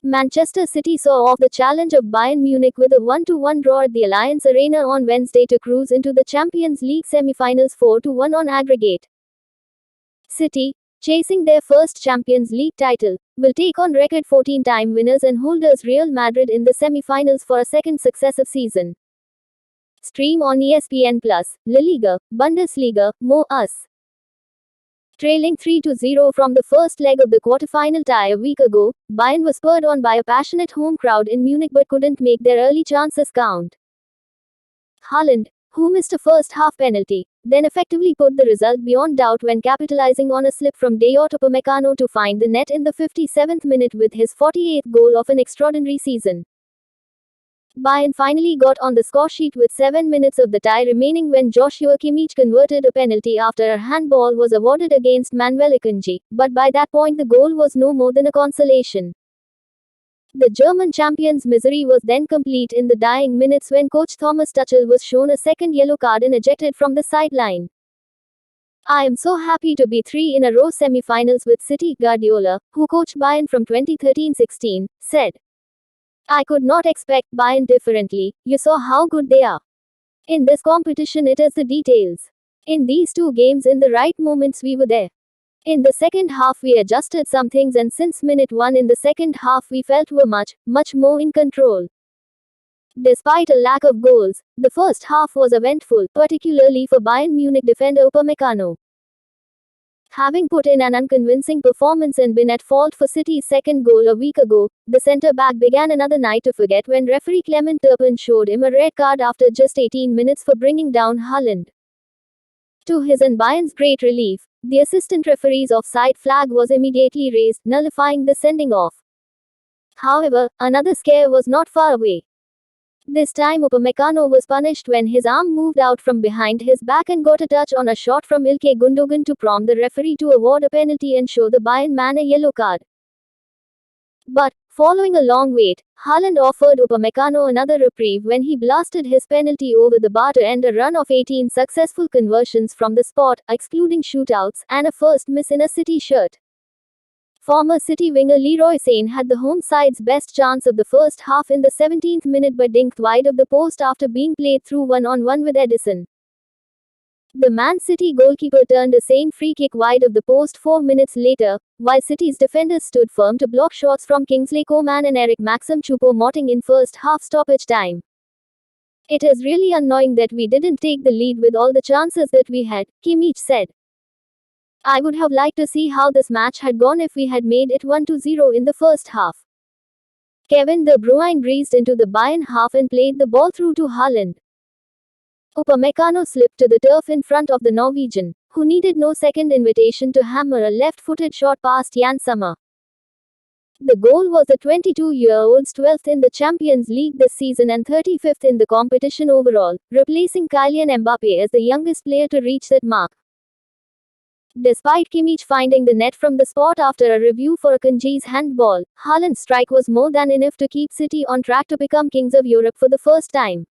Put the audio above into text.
Manchester City saw off the challenge of Bayern Munich with a 1-1 draw at the Allianz Arena on Wednesday to cruise into the Champions League semi-finals 4-1 on aggregate. City, chasing their first Champions League title, will take on record 14-time winners and holders Real Madrid in the semi-finals for a second successive season. Stream on ESPN+, La Liga, Bundesliga, More Us. Trailing 3-0 from the first leg of the quarter-final tie a week ago, Bayern was spurred on by a passionate home crowd in Munich but couldn't make their early chances count. Haaland, who missed a first-half penalty, then effectively put the result beyond doubt when capitalizing on a slip from Dayot Upamecano to find the net in the 57th minute with his 48th goal of an extraordinary season. Bayern finally got on the scoresheet with 7 minutes of the tie remaining when Joshua Kimmich converted a penalty after a handball was awarded against Manuel Akanji, but by that point the goal was no more than a consolation. The German champions' misery was then complete in the dying minutes when coach Thomas Tuchel was shown a second yellow card and ejected from the sideline. "I am so happy to be 3-in-a-row semi-finals with City," Guardiola, who coached Bayern from 2013-16, said. "I could not expect Bayern differently, you saw how good they are. In this competition it is the details. In these two games in the right moments we were there. In the second half we adjusted some things and since minute 1 in the second half we felt we're much more in control. Despite a lack of goals, the first half was eventful, particularly for Bayern Munich defender Upamecano. Having put in an unconvincing performance and been at fault for City's second goal a week ago, the centre-back began another night to forget when referee Clement Turpin showed him a red card after just 18 minutes for bringing down Haaland. To his and Bayern's great relief, the assistant referee's offside flag was immediately raised, nullifying the sending off. However, another scare was not far away. This time Upamecano was punished when his arm moved out from behind his back and got a touch on a shot from Ilkay Gundogan to prompt the referee to award a penalty and show the Bayern man a yellow card. But, following a long wait, Haaland offered Upamecano another reprieve when he blasted his penalty over the bar to end a run of 18 successful conversions from the spot, excluding shootouts, and a first miss in a City shirt. Former City winger Leroy Sane had the home side's best chance of the first half in the 17th minute but dinked wide of the post after being played through one-on-one with Edison. The Man City goalkeeper turned a Sane free kick wide of the post 4 minutes later, while City's defenders stood firm to block shots from Kingsley Coman and Eric Maxim Choupo-Moting in first half stoppage time. "It is really annoying that we didn't take the lead with all the chances that we had," Kimmich said. "I would have liked to see how this match had gone if we had made it 1-0 in the first half." Kevin De Bruyne breezed into the Bayern half and played the ball through to Haaland. Upamecano slipped to the turf in front of the Norwegian, who needed no second invitation to hammer a left-footed shot past Jan Sommer. The goal was the 22-year-old's 12th in the Champions League this season and 35th in the competition overall, replacing Kylian Mbappe as the youngest player to reach that mark. Despite Kimmich finding the net from the spot after a review for Akanji's handball, Haaland's strike was more than enough to keep City on track to become kings of Europe for the first time.